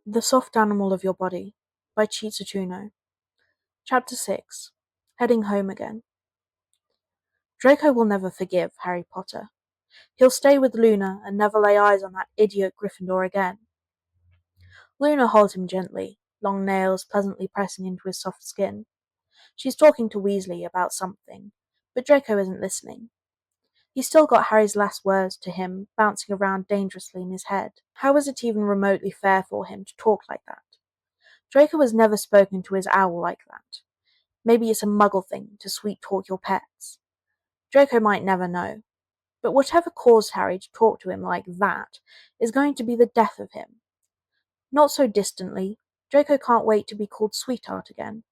The Soft Animal of Your Body by CheatsatUNO. Chapter 6. Heading Home Again. Draco will never forgive Harry Potter. He'll stay with Luna and never lay eyes on that idiot Gryffindor again. Luna holds him gently, long nails pleasantly pressing into his soft skin. She's talking to Weasley about something, but Draco isn't listening. He's still got Harry's last words to him bouncing around dangerously in his head. How is it even remotely fair for him to talk like that? Draco has never spoken to his owl like that. Maybe it's a muggle thing to sweet-talk your pets. Draco might never know. But whatever caused Harry to talk to him like that is going to be the death of him. Not so distantly, Draco can't wait to be called sweetheart again.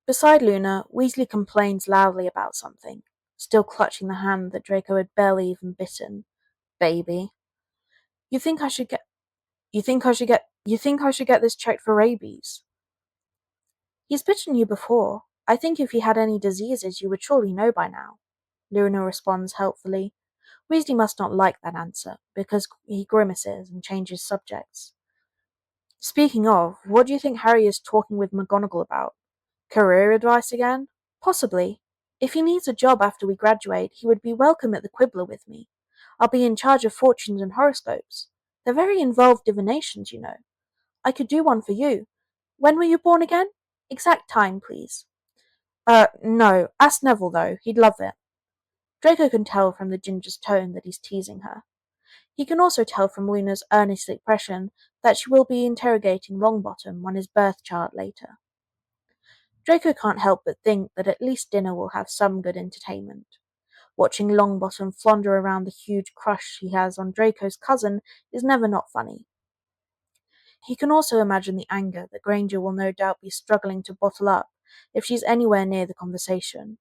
Beside Luna, Weasley complains loudly about something, still clutching the hand that Draco had barely even bitten. Baby. You think I should get this checked for rabies? He's bitten you before. I think if he had any diseases you would surely know by now. Luna responds helpfully. Weasley must not like that answer, because he grimaces and changes subjects. Speaking of, what do you think Harry is talking with McGonagall about? Career advice again? Possibly. If he needs a job after we graduate, he would be welcome at the Quibbler with me. I'll be in charge of fortunes and horoscopes. They're very involved divinations, you know. I could do one for you. When were you born again? Exact time, please. No. Ask Neville, though. He'd love it. Draco can tell from the ginger's tone that he's teasing her. He can also tell from Luna's earnest expression that she will be interrogating Longbottom on his birth chart later. Draco can't help but think that at least dinner will have some good entertainment. Watching Longbottom flounder around the huge crush he has on Draco's cousin is never not funny. He can also imagine the anger that Granger will no doubt be struggling to bottle up if she's anywhere near the conversation.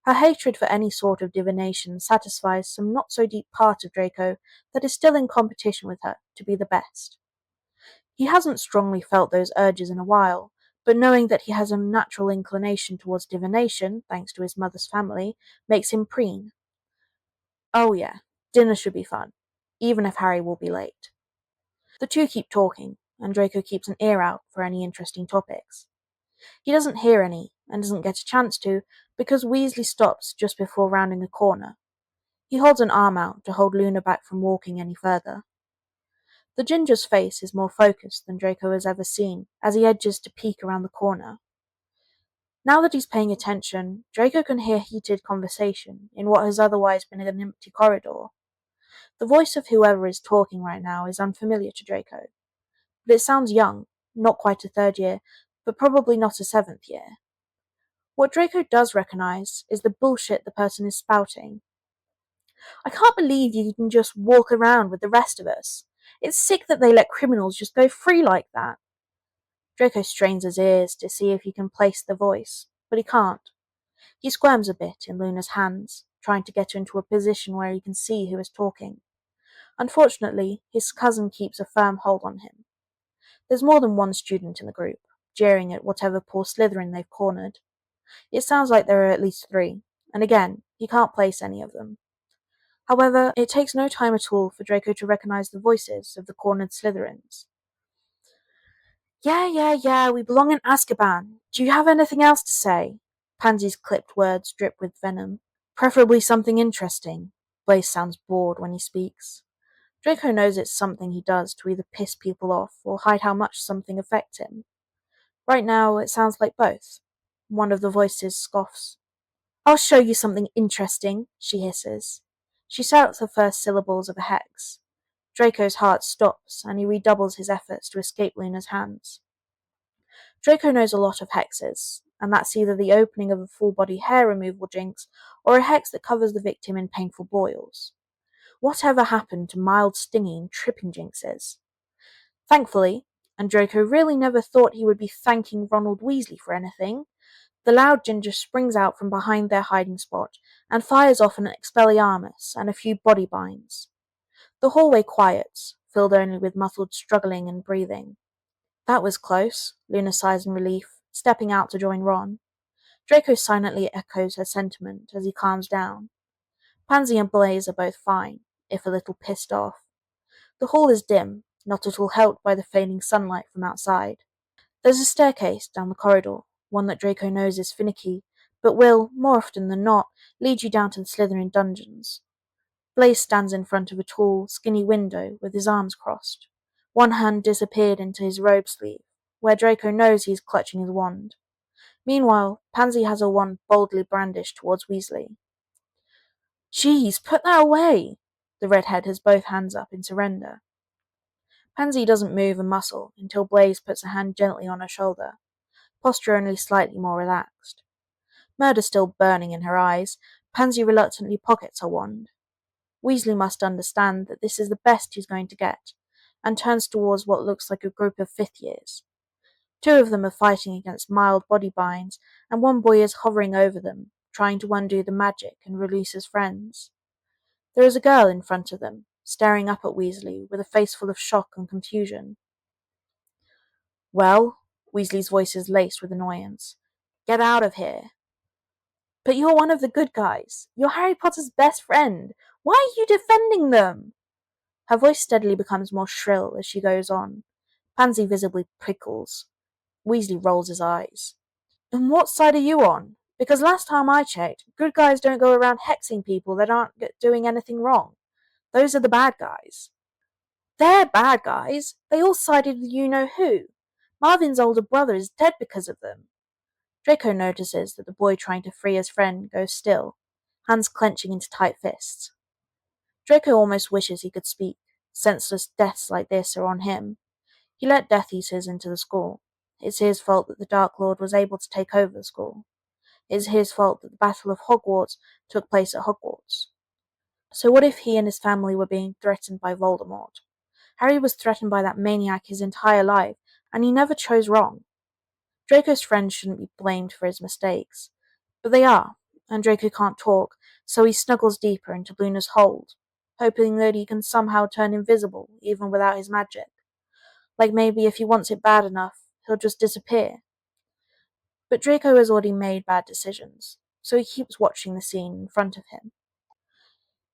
Her hatred for any sort of divination satisfies some not-so-deep part of Draco that is still in competition with her to be the best. He hasn't strongly felt those urges in a while, but knowing that he has a natural inclination towards divination, thanks to his mother's family, makes him preen. Oh yeah, dinner should be fun, even if Harry will be late. The two keep talking, and Draco keeps an ear out for any interesting topics. He doesn't hear any, and doesn't get a chance to, because Weasley stops just before rounding a corner. He holds an arm out to hold Luna back from walking any further. The ginger's face is more focused than Draco has ever seen as he edges to peek around the corner. Now that he's paying attention, Draco can hear heated conversation in what has otherwise been an empty corridor. The voice of whoever is talking right now is unfamiliar to Draco, but it sounds young, not quite a third year, but probably not a seventh year. What Draco does recognize is the bullshit the person is spouting. I can't believe you can just walk around with the rest of us. It's sick that they let criminals just go free like that. Draco strains his ears to see if he can place the voice, but he can't. He squirms a bit in Luna's hands, trying to get into a position where he can see who is talking. Unfortunately, his cousin keeps a firm hold on him. There's more than one student in the group, jeering at whatever poor Slytherin they've cornered. It sounds like there are at least 3, and again, he can't place any of them. However, it takes no time at all for Draco to recognize the voices of the cornered Slytherins. Yeah, we belong in Azkaban. Do you have anything else to say? Pansy's clipped words drip with venom. Preferably something interesting. Blaze sounds bored when he speaks. Draco knows it's something he does to either piss people off or hide how much something affects him. Right now, it sounds like both. One of the voices scoffs. I'll show you something interesting, she hisses. She shouts the first syllables of a hex. Draco's heart stops, and he redoubles his efforts to escape Luna's hands. Draco knows a lot of hexes, and that's either the opening of a full-body hair removal jinx or a hex that covers the victim in painful boils. Whatever happened to mild stinging and tripping jinxes? Thankfully, and Draco really never thought he would be thanking Ronald Weasley for anything, the loud ginger springs out from behind their hiding spot and fires off an Expelliarmus and a few body binds. The hallway quiets, filled only with muffled struggling and breathing. That was close, Luna sighs in relief, stepping out to join Ron. Draco silently echoes her sentiment as he calms down. Pansy and Blaze are both fine, if a little pissed off. The hall is dim, not at all helped by the fading sunlight from outside. There's a staircase down the corridor, one that Draco knows is finicky, but will, more often than not, lead you down to the Slytherin dungeons. Blaze stands in front of a tall, skinny window with his arms crossed. One hand disappeared into his robe sleeve, where Draco knows he is clutching his wand. Meanwhile, Pansy has her wand boldly brandished towards Weasley. "Jeez, put that away!" The redhead has both hands up in surrender. Pansy doesn't move a muscle until Blaze puts a hand gently on her shoulder, posture only slightly more relaxed. Murder still burning in her eyes, Pansy reluctantly pockets her wand. Weasley must understand that this is the best he's going to get, and turns towards what looks like a group of fifth years. Two of them are fighting against mild body binds, and one boy is hovering over them, trying to undo the magic and release his friends. There is a girl in front of them, staring up at Weasley with a face full of shock and confusion. "Well," Weasley's voice is laced with annoyance, "get out of here." "But you're one of the good guys. You're Harry Potter's best friend. Why are you defending them?" Her voice steadily becomes more shrill as she goes on. Pansy visibly prickles. Weasley rolls his eyes. "And what side are you on? Because last time I checked, good guys don't go around hexing people that aren't doing anything wrong. Those are the bad guys." "They're bad guys. They all sided with you-know-who. Marvin's older brother is dead because of them." Draco notices that the boy trying to free his friend goes still, hands clenching into tight fists. Draco almost wishes he could speak. Senseless deaths like this are on him. He let Death Eaters into the school. It's his fault that the Dark Lord was able to take over the school. It's his fault that the Battle of Hogwarts took place at Hogwarts. So what if he and his family were being threatened by Voldemort? Harry was threatened by that maniac his entire life, and he never chose wrong. Draco's friends shouldn't be blamed for his mistakes, but they are, and Draco can't talk, so he snuggles deeper into Luna's hold, hoping that he can somehow turn invisible even without his magic. Like maybe if he wants it bad enough, he'll just disappear. But Draco has already made bad decisions, so he keeps watching the scene in front of him.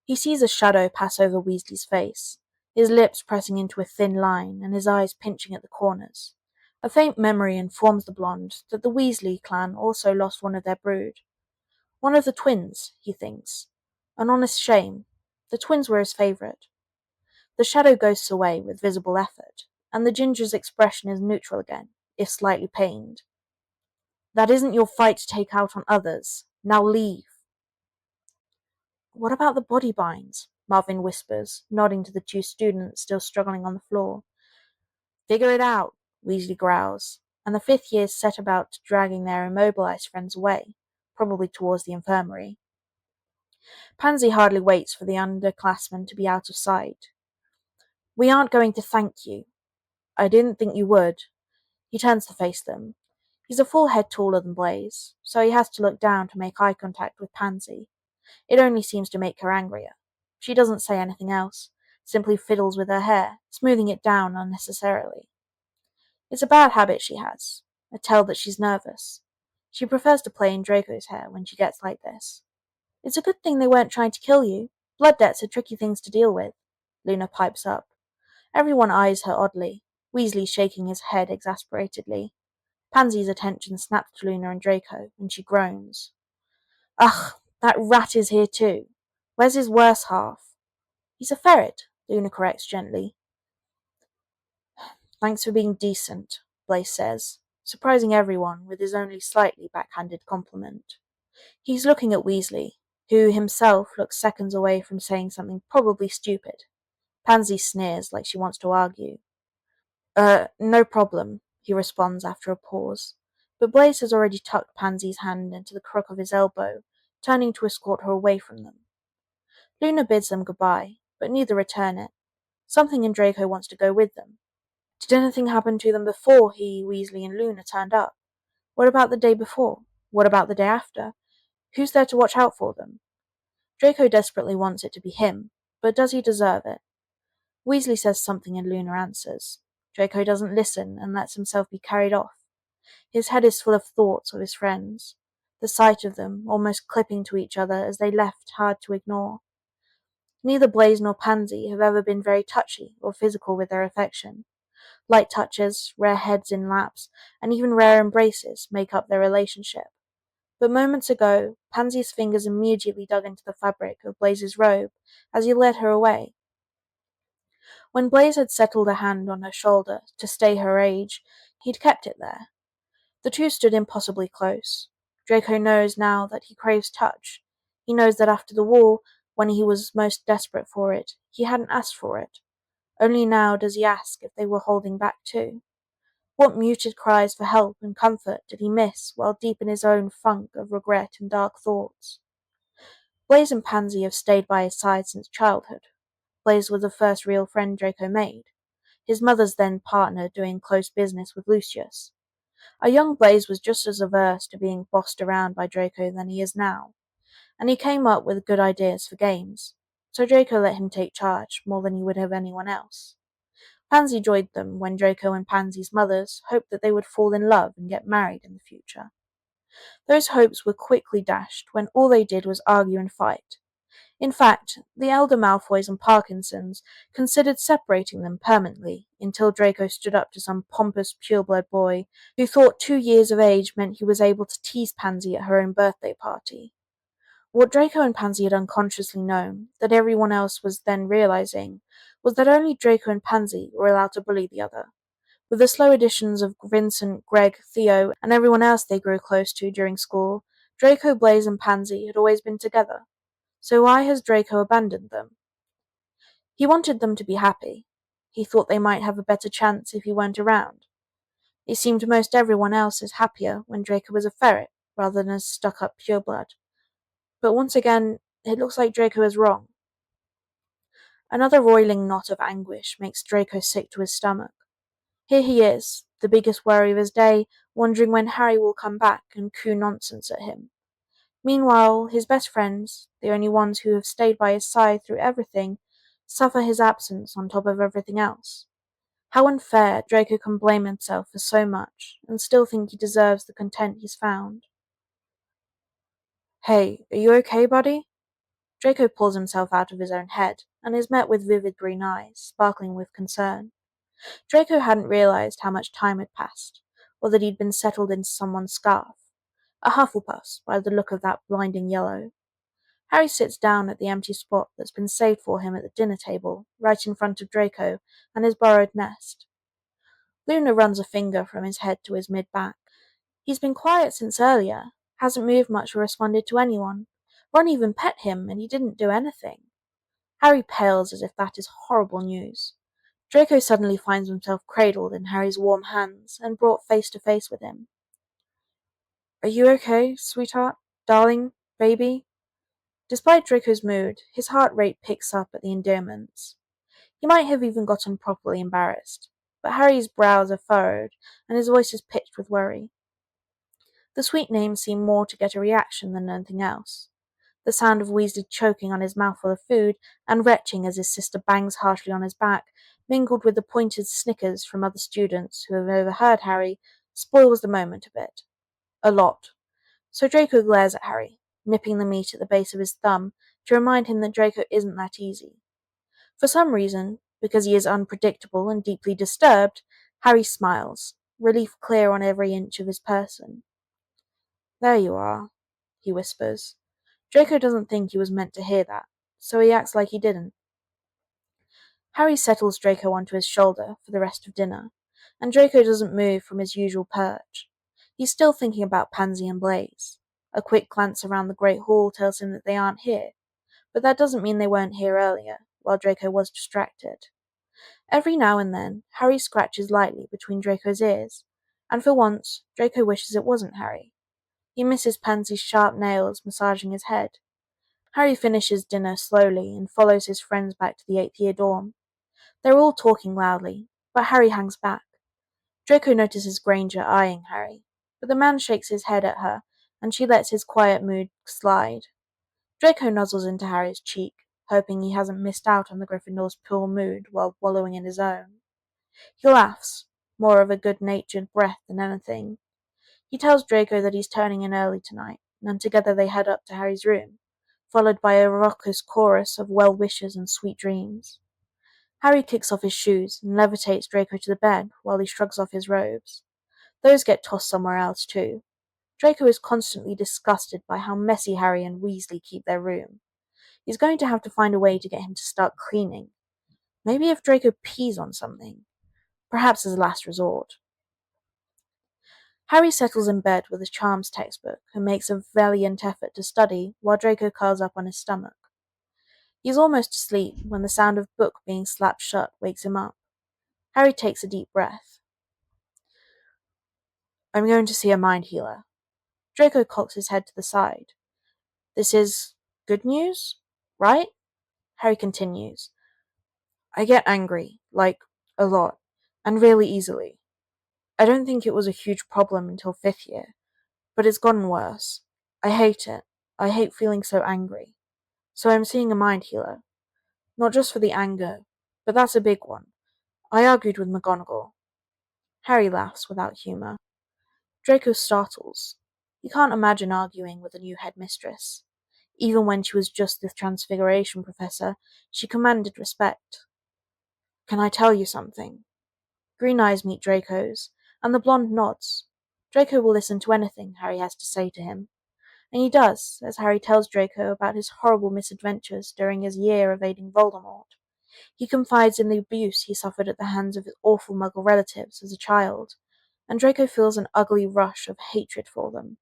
He sees a shadow pass over Weasley's face, his lips pressing into a thin line and his eyes pinching at the corners. A faint memory informs the blonde that the Weasley clan also lost one of their brood. One of the twins, he thinks. An honest shame. The twins were his favourite. The shadow ghosts away with visible effort, and the ginger's expression is neutral again, if slightly pained. "That isn't your fight to take out on others. Now leave." "What about the body binds?" Marvin whispers, nodding to the two students still struggling on the floor. "Figure it out," Weasley growls, and the fifth years set about dragging their immobilized friends away, probably towards the infirmary. Pansy hardly waits for the underclassmen to be out of sight. "We aren't going to thank you." "I didn't think you would." He turns to face them. He's a full head taller than Blaze, so he has to look down to make eye contact with Pansy. It only seems to make her angrier. She doesn't say anything else, simply fiddles with her hair, smoothing it down unnecessarily. It's a bad habit she has, a tell that she's nervous. She prefers to play in Draco's hair when she gets like this. "It's a good thing they weren't trying to kill you. Blood debts are tricky things to deal with," Luna pipes up. Everyone eyes her oddly, Weasley shaking his head exasperatedly. Pansy's attention snaps to Luna and Draco, and she groans. "Ugh, that rat is here too. Where's his worse half?" "He's a ferret," Luna corrects gently. "Thanks for being decent," Blaze says, surprising everyone with his only slightly backhanded compliment. He's looking at Weasley, who himself looks seconds away from saying something probably stupid. Pansy sneers like she wants to argue. No problem," he responds after a pause, but Blaze has already tucked Pansy's hand into the crook of his elbow, turning to escort her away from them. Luna bids them goodbye, but neither return it. Something in Draco wants to go with them. Did anything happen to them before he, Weasley, and Luna turned up? What about the day before? What about the day after? Who's there to watch out for them? Draco desperately wants it to be him, but does he deserve it? Weasley says something and Luna answers. Draco doesn't listen and lets himself be carried off. His head is full of thoughts of his friends, the sight of them almost clipping to each other as they left hard to ignore. Neither Blaze nor Pansy have ever been very touchy or physical with their affection. Light touches, rare heads in laps, and even rare embraces make up their relationship. But moments ago, Pansy's fingers immediately dug into the fabric of Blaze's robe as he led her away. When Blaze had settled a hand on her shoulder to stay her age, he'd kept it there. The two stood impossibly close. Draco knows now that he craves touch. He knows that after the war, when he was most desperate for it, he hadn't asked for it. Only now does he ask if they were holding back too. What muted cries for help and comfort did he miss while deep in his own funk of regret and dark thoughts? Blaze and Pansy have stayed by his side since childhood. Blaze was the first real friend Draco made, his mother's then partner doing close business with Lucius. A young Blaze was just as averse to being bossed around by Draco than he is now, and he came up with good ideas for games, so Draco let him take charge more than he would have anyone else. Pansy joined them when Draco and Pansy's mothers hoped that they would fall in love and get married in the future. Those hopes were quickly dashed when all they did was argue and fight. In fact, the elder Malfoys and Parkinsons considered separating them permanently until Draco stood up to some pompous pureblood boy who thought 2 years of age meant he was able to tease Pansy at her own birthday party. What Draco and Pansy had unconsciously known, that everyone else was then realizing, was that only Draco and Pansy were allowed to bully the other. With the slow additions of Vincent, Greg, Theo, and everyone else they grew close to during school, Draco, Blaze, and Pansy had always been together. So why has Draco abandoned them? He wanted them to be happy. He thought they might have a better chance if he weren't around. It seemed most everyone else is happier when Draco was a ferret rather than a stuck-up pureblood. But once again, it looks like Draco is wrong. Another roiling knot of anguish makes Draco sick to his stomach. Here he is, the biggest worry of his day, wondering when Harry will come back and coo nonsense at him. Meanwhile, his best friends, the only ones who have stayed by his side through everything, suffer his absence on top of everything else. How unfair Draco can blame himself for so much, and still think he deserves the content he's found. Hey, are you okay, buddy? Draco pulls himself out of his own head, and is met with vivid green eyes, sparkling with concern. Draco hadn't realized how much time had passed, or that he'd been settled into someone's scarf. A Hufflepuff, by the look of that blinding yellow. Harry sits down at the empty spot that's been saved for him at the dinner table, right in front of Draco and his burrowed nest. Luna runs a finger from his head to his mid-back. He's been quiet since earlier, hasn't moved much or responded to anyone. Ron even pet him, and he didn't do anything. Harry pales as if that is horrible news. Draco suddenly finds himself cradled in Harry's warm hands and brought face to face with him. Are you okay, sweetheart? Darling? Baby? Despite Draco's mood, his heart rate picks up at the endearments. He might have even gotten properly embarrassed, but Harry's brows are furrowed and his voice is pitched with worry. The sweet names seem more to get a reaction than anything else. The sound of Weasley choking on his mouthful of food and retching as his sister bangs harshly on his back, mingled with the pointed snickers from other students who have overheard Harry, spoils the moment a bit. A lot. So Draco glares at Harry, nipping the meat at the base of his thumb to remind him that Draco isn't that easy. For some reason, because he is unpredictable and deeply disturbed, Harry smiles, relief clear on every inch of his person. There you are, he whispers. Draco doesn't think he was meant to hear that, so he acts like he didn't. Harry settles Draco onto his shoulder for the rest of dinner, and Draco doesn't move from his usual perch. He's still thinking about Pansy and Blaze. A quick glance around the Great Hall tells him that they aren't here, but that doesn't mean they weren't here earlier, while Draco was distracted. Every now and then, Harry scratches lightly between Draco's ears, and for once, Draco wishes it wasn't Harry. He misses Pansy's sharp nails massaging his head. Harry finishes dinner slowly and follows his friends back to the 8th year dorm. They're all talking loudly, but Harry hangs back. Draco notices Granger eyeing Harry, but the man shakes his head at her, and she lets his quiet mood slide. Draco nuzzles into Harry's cheek, hoping he hasn't missed out on the Gryffindor's pure mood while wallowing in his own. He laughs, more of a good-natured breath than anything. He tells Draco that he's turning in early tonight, and together they head up to Harry's room, followed by a raucous chorus of well wishes and sweet dreams. Harry kicks off his shoes and levitates Draco to the bed while he shrugs off his robes. Those get tossed somewhere else too. Draco is constantly disgusted by how messy Harry and Weasley keep their room. He's going to have to find a way to get him to start cleaning. Maybe if Draco pees on something. Perhaps as a last resort. Harry settles in bed with his charms textbook and makes a valiant effort to study while Draco curls up on his stomach. He is almost asleep when the sound of book being slapped shut wakes him up. Harry takes a deep breath. I'm going to see a mind healer. Draco cocks his head to the side. This is good news, right? Harry continues. I get angry, like, a lot, and really easily. I don't think it was a huge problem until 5th year, but it's gotten worse. I hate it. I hate feeling so angry. So I'm seeing a mind healer. Not just for the anger, but that's a big one. I argued with McGonagall. Harry laughs without humour. Draco startles. He can't imagine arguing with a new headmistress. Even when she was just the Transfiguration professor, she commanded respect. Can I tell you something? Green eyes meet Draco's, and the blonde nods. Draco will listen to anything Harry has to say to him. And he does, as Harry tells Draco about his horrible misadventures during his year evading Voldemort. He confides in the abuse he suffered at the hands of his awful Muggle relatives as a child, and Draco feels an ugly rush of hatred for them.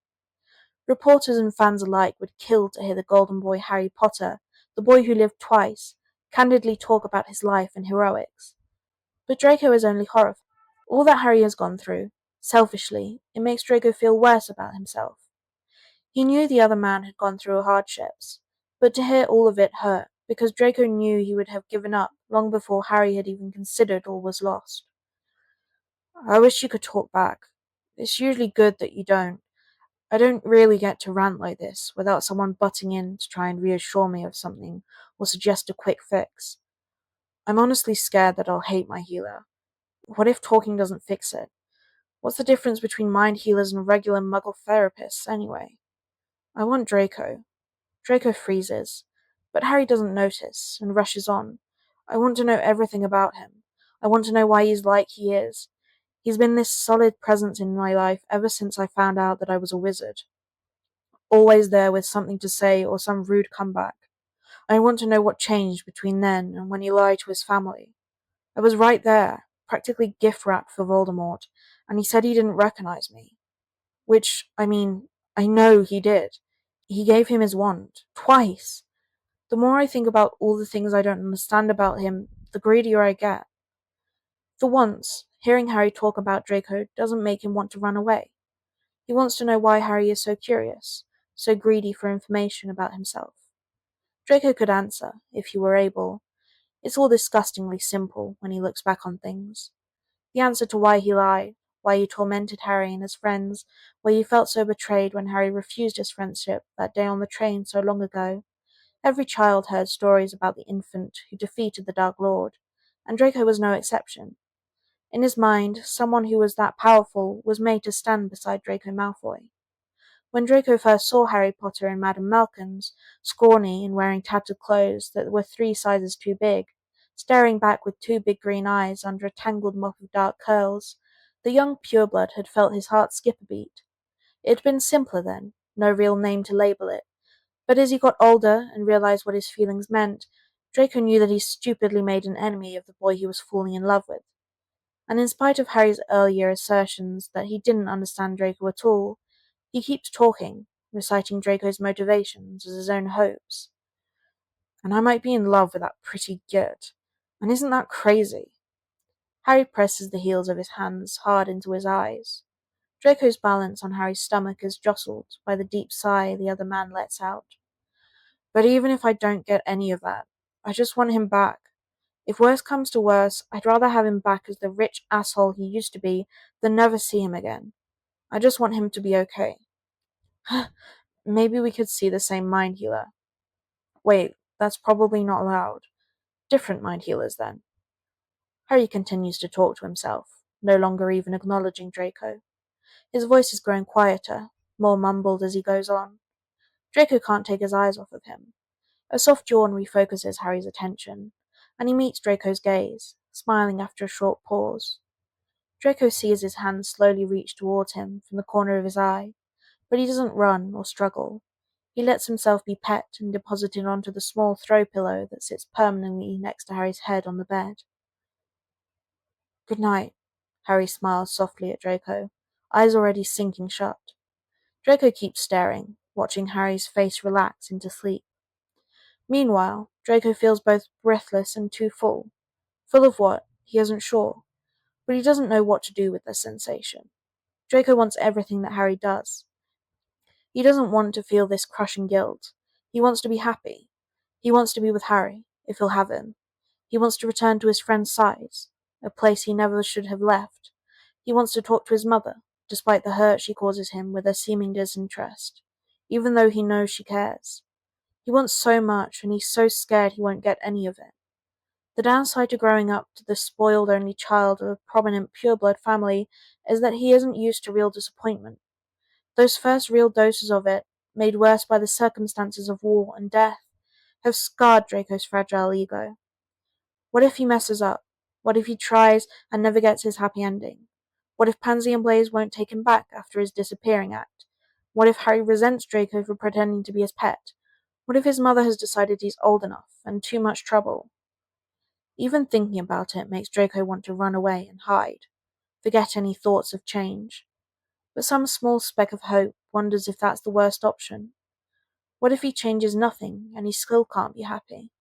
Reporters and fans alike would kill to hear the golden boy Harry Potter, the boy who lived twice, candidly talk about his life and heroics. But Draco is only horrified. All that Harry has gone through, selfishly, it makes Draco feel worse about himself. He knew the other man had gone through hardships, but to hear all of it hurt, because Draco knew he would have given up long before Harry had even considered all was lost. I wish you could talk back. It's usually good that you don't. I don't really get to rant like this without someone butting in to try and reassure me of something or suggest a quick fix. I'm honestly scared that I'll hate my healer. What if talking doesn't fix it? What's the difference between mind healers and regular Muggle therapists, anyway? I want Draco. Draco freezes, but Harry doesn't notice and rushes on. I want to know everything about him. I want to know why he's like he is. He's been this solid presence in my life ever since I found out that I was a wizard. Always there with something to say or some rude comeback. I want to know what changed between then and when he lied to his family. I was right there, practically gift-wrapped for Voldemort, and he said he didn't recognize me. Which, I mean, I know he did. He gave him his wand. Twice. The more I think about all the things I don't understand about him, the greedier I get. For once, hearing Harry talk about Draco doesn't make him want to run away. He wants to know why Harry is so curious, so greedy for information about himself. Draco could answer, if he were able. It's all disgustingly simple when he looks back on things. The answer to why he lied, why he tormented Harry and his friends, why he felt so betrayed when Harry refused his friendship that day on the train so long ago. Every child heard stories about the infant who defeated the Dark Lord, and Draco was no exception. In his mind, someone who was that powerful was made to stand beside Draco Malfoy. When Draco first saw Harry Potter in Madame Malkin's, scrawny and wearing tattered clothes that were 3 sizes too big, staring back with 2 big green eyes under a tangled mop of dark curls, the young pureblood had felt his heart skip a beat. It had been simpler then, no real name to label it, but as he got older and realized what his feelings meant, Draco knew that he stupidly made an enemy of the boy he was falling in love with. And in spite of Harry's earlier assertions that he didn't understand Draco at all, he keeps talking, reciting Draco's motivations as his own hopes. And I might be in love with that pretty git. And isn't that crazy? Harry presses the heels of his hands hard into his eyes. Draco's balance on Harry's stomach is jostled by the deep sigh the other man lets out. But even if I don't get any of that, I just want him back. If worse comes to worse, I'd rather have him back as the rich asshole he used to be than never see him again. I just want him to be okay. Maybe we could see the same mind healer. Wait, that's probably not allowed. Different mind healers, then. Harry continues to talk to himself, no longer even acknowledging Draco. His voice is growing quieter, more mumbled as he goes on. Draco can't take his eyes off of him. A soft yawn refocuses Harry's attention, and he meets Draco's gaze, smiling after a short pause. Draco sees his hand slowly reach towards him from the corner of his eye, but he doesn't run or struggle. He lets himself be pet and deposited onto the small throw pillow that sits permanently next to Harry's head on the bed. "Good night." Harry smiles softly at Draco, eyes already sinking shut. Draco keeps staring, watching Harry's face relax into sleep. Meanwhile, Draco feels both breathless and too full. Full of what? He isn't sure, but he doesn't know what to do with the sensation. Draco wants everything that Harry does. He doesn't want to feel this crushing guilt. He wants to be happy. He wants to be with Harry, if he'll have him. He wants to return to his friend's side, a place he never should have left. He wants to talk to his mother, despite the hurt she causes him with her seeming disinterest, even though he knows she cares. He wants so much, and he's so scared he won't get any of it. The downside to growing up to the spoiled only child of a prominent pureblood family is that he isn't used to real disappointment. Those first real doses of it, made worse by the circumstances of war and death, have scarred Draco's fragile ego. What if he messes up? What if he tries and never gets his happy ending? What if Pansy and Blaze won't take him back after his disappearing act? What if Harry resents Draco for pretending to be his pet? What if his mother has decided he's old enough and too much trouble? Even thinking about it makes Draco want to run away and hide, forget any thoughts of change. But some small speck of hope wonders if that's the worst option. What if he changes nothing and he still can't be happy?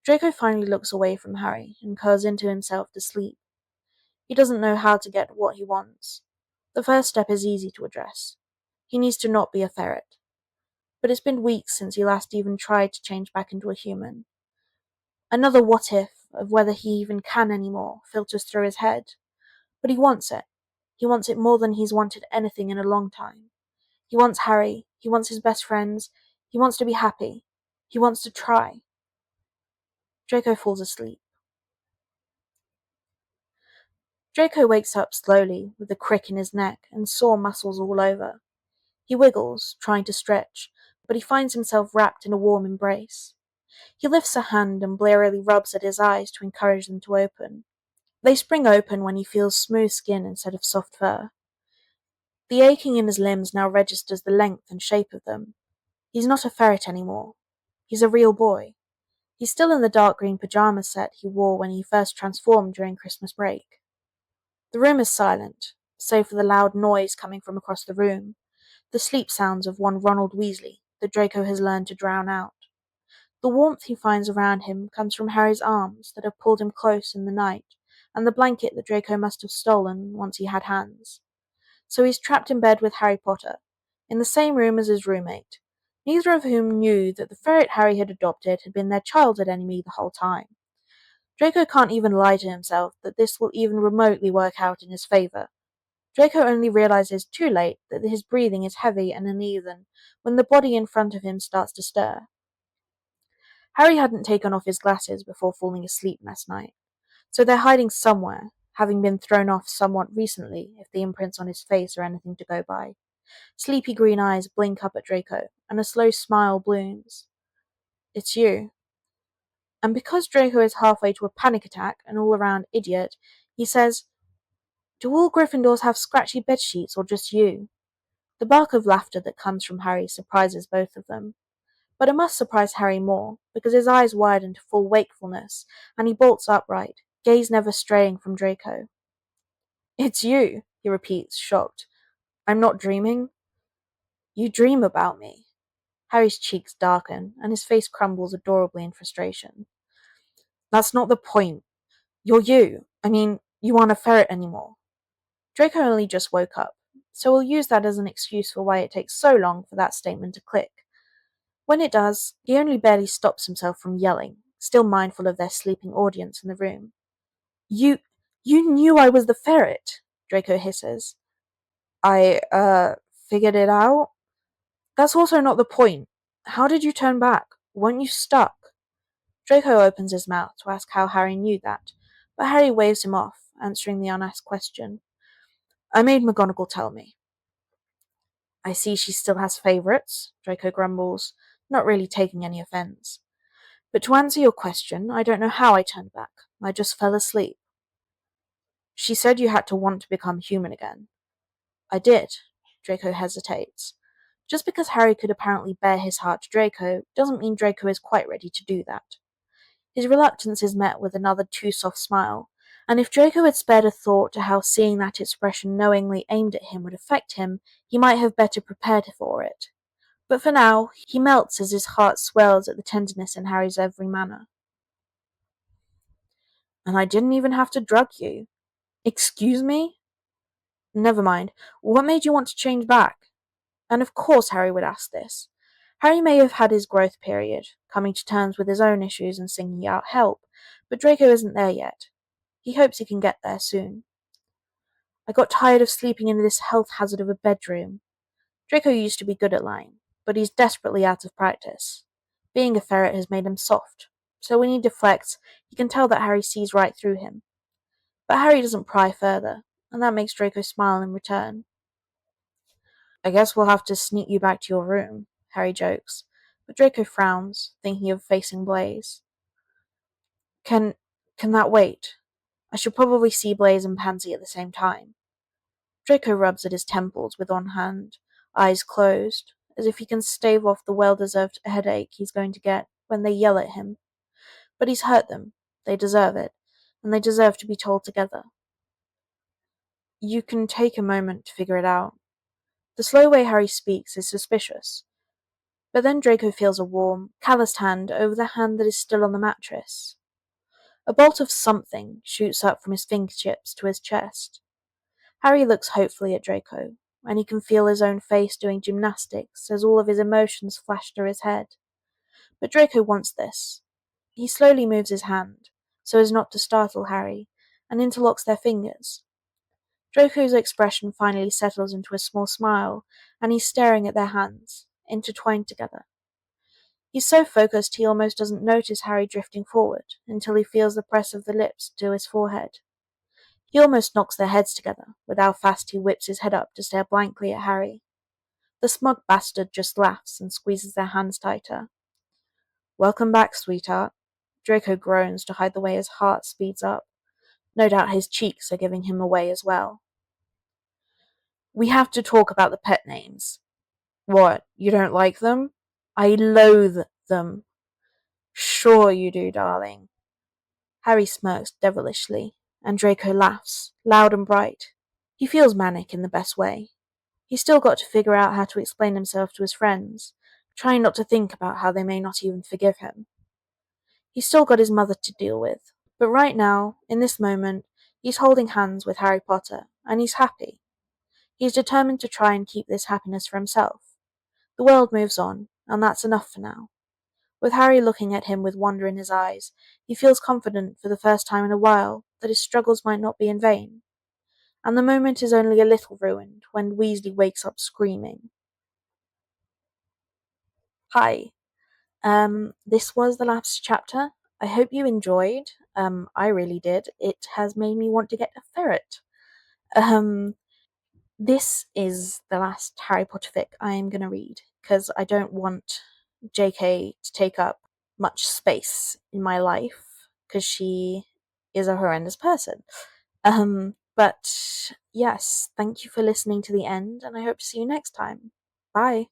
Draco finally looks away from Harry and curls into himself to sleep. He doesn't know how to get what he wants. The first step is easy to address. He needs to not be a ferret. But it's been weeks since he last even tried to change back into a human. Another what if of whether he even can anymore filters through his head. But he wants it. He wants it more than he's wanted anything in a long time. He wants Harry. He wants his best friends. He wants to be happy. He wants to try. Draco falls asleep. Draco wakes up slowly with a crick in his neck and sore muscles all over. He wiggles, trying to stretch, but he finds himself wrapped in a warm embrace. He lifts a hand and blearily rubs at his eyes to encourage them to open. They spring open when he feels smooth skin instead of soft fur. The aching in his limbs now registers the length and shape of them. He's not a ferret anymore. He's a real boy. He's still in the dark green pajama set he wore when he first transformed during Christmas break. The room is silent, save for the loud noise coming from across the room, the sleep sounds of one Ronald Weasley that Draco has learned to drown out. The warmth he finds around him comes from Harry's arms that have pulled him close in the night, and the blanket that Draco must have stolen once he had hands. So he's trapped in bed with Harry Potter, in the same room as his roommate, neither of whom knew that the ferret Harry had adopted had been their childhood enemy the whole time. Draco can't even lie to himself that this will even remotely work out in his favour. Draco only realizes too late that his breathing is heavy and uneven when the body in front of him starts to stir. Harry hadn't taken off his glasses before falling asleep last night, so they're hiding somewhere, having been thrown off somewhat recently if the imprints on his face are anything to go by. Sleepy green eyes blink up at Draco, and a slow smile blooms. "It's you." And because Draco is halfway to a panic attack, an all-around idiot, he says, "Do all Gryffindors have scratchy bedsheets, or just you?" The bark of laughter that comes from Harry surprises both of them. But it must surprise Harry more, because his eyes widen to full wakefulness, and he bolts upright, gaze never straying from Draco. "It's you," he repeats, shocked. "I'm not dreaming?" "You dream about me." Harry's cheeks darken, and his face crumbles adorably in frustration. "That's not the point. You're you. I mean, you aren't a ferret anymore." Draco only just woke up, so we'll use that as an excuse for why it takes so long for that statement to click. When it does, he only barely stops himself from yelling, still mindful of their sleeping audience in the room. You knew I was the ferret," Draco hisses. Figured it out?" "That's also not the point. How did you turn back? Weren't you stuck?" Draco opens his mouth to ask how Harry knew that, but Harry waves him off, answering the unasked question. "I made McGonagall tell me." I see she still has favourites, Draco grumbles, not really taking any offence. But to answer your question, I don't know how I turned back. I just fell asleep. She said you had to want to become human again. I did. Draco hesitates. Just because Harry could apparently bare his heart to Draco doesn't mean Draco is quite ready to do that. His reluctance is met with another too soft smile, and if Draco had spared a thought to how seeing that expression knowingly aimed at him would affect him, he might have better prepared for it. But for now, he melts as his heart swells at the tenderness in Harry's every manner. And I didn't even have to drug you. Excuse me? Never mind. What made you want to change back? And of course Harry would ask this. Harry may have had his growth period, coming to terms with his own issues and seeking out help, but Draco isn't there yet. He hopes he can get there soon. I got tired of sleeping in this health hazard of a bedroom. Draco used to be good at lying, but he's desperately out of practice. Being a ferret has made him soft, so when he deflects, he can tell that Harry sees right through him. But Harry doesn't pry further, and that makes Draco smile in return. I guess we'll have to sneak you back to your room, Harry jokes, but Draco frowns, thinking of facing Blaise. Can that wait? I should probably see Blaise and Pansy at the same time. Draco rubs at his temples with one hand, eyes closed, as if he can stave off the well-deserved headache he's going to get when they yell at him. But he's hurt them. They deserve it, and they deserve to be told together. You can take a moment to figure it out. The slow way Harry speaks is suspicious. But then Draco feels a warm, calloused hand over the hand that is still on the mattress. A bolt of something shoots up from his fingertips to his chest. Harry looks hopefully at Draco, and he can feel his own face doing gymnastics as all of his emotions flash through his head. But Draco wants this. He slowly moves his hand, so as not to startle Harry, and interlocks their fingers. Draco's expression finally settles into a small smile, and he's staring at their hands, intertwined together. He's so focused he almost doesn't notice Harry drifting forward until he feels the press of the lips to his forehead. He almost knocks their heads together with how fast he whips his head up to stare blankly at Harry. The smug bastard just laughs and squeezes their hands tighter. Welcome back, sweetheart. Draco groans to hide the way his heart speeds up. No doubt his cheeks are giving him away as well. We have to talk about the pet names. What, you don't like them? I loathe them. Sure you do, darling. Harry smirks devilishly, and Draco laughs, loud and bright. He feels manic in the best way. He's still got to figure out how to explain himself to his friends, trying not to think about how they may not even forgive him. He's still got his mother to deal with, but right now, in this moment, he's holding hands with Harry Potter, and he's happy. He's determined to try and keep this happiness for himself. The world moves on, and that's enough for now. With Harry looking at him with wonder in his eyes, he feels confident for the first time in a while that his struggles might not be in vain. And the moment is only a little ruined when Weasley wakes up screaming. Hi. This was the last chapter. I hope you enjoyed. I really did. It has made me want to get a ferret. This is the last Harry Potter fic I am going to read, because I don't want JK to take up much space in my life, because she is a horrendous person. But yes, thank you for listening to the end, and I hope to see you next time. Bye.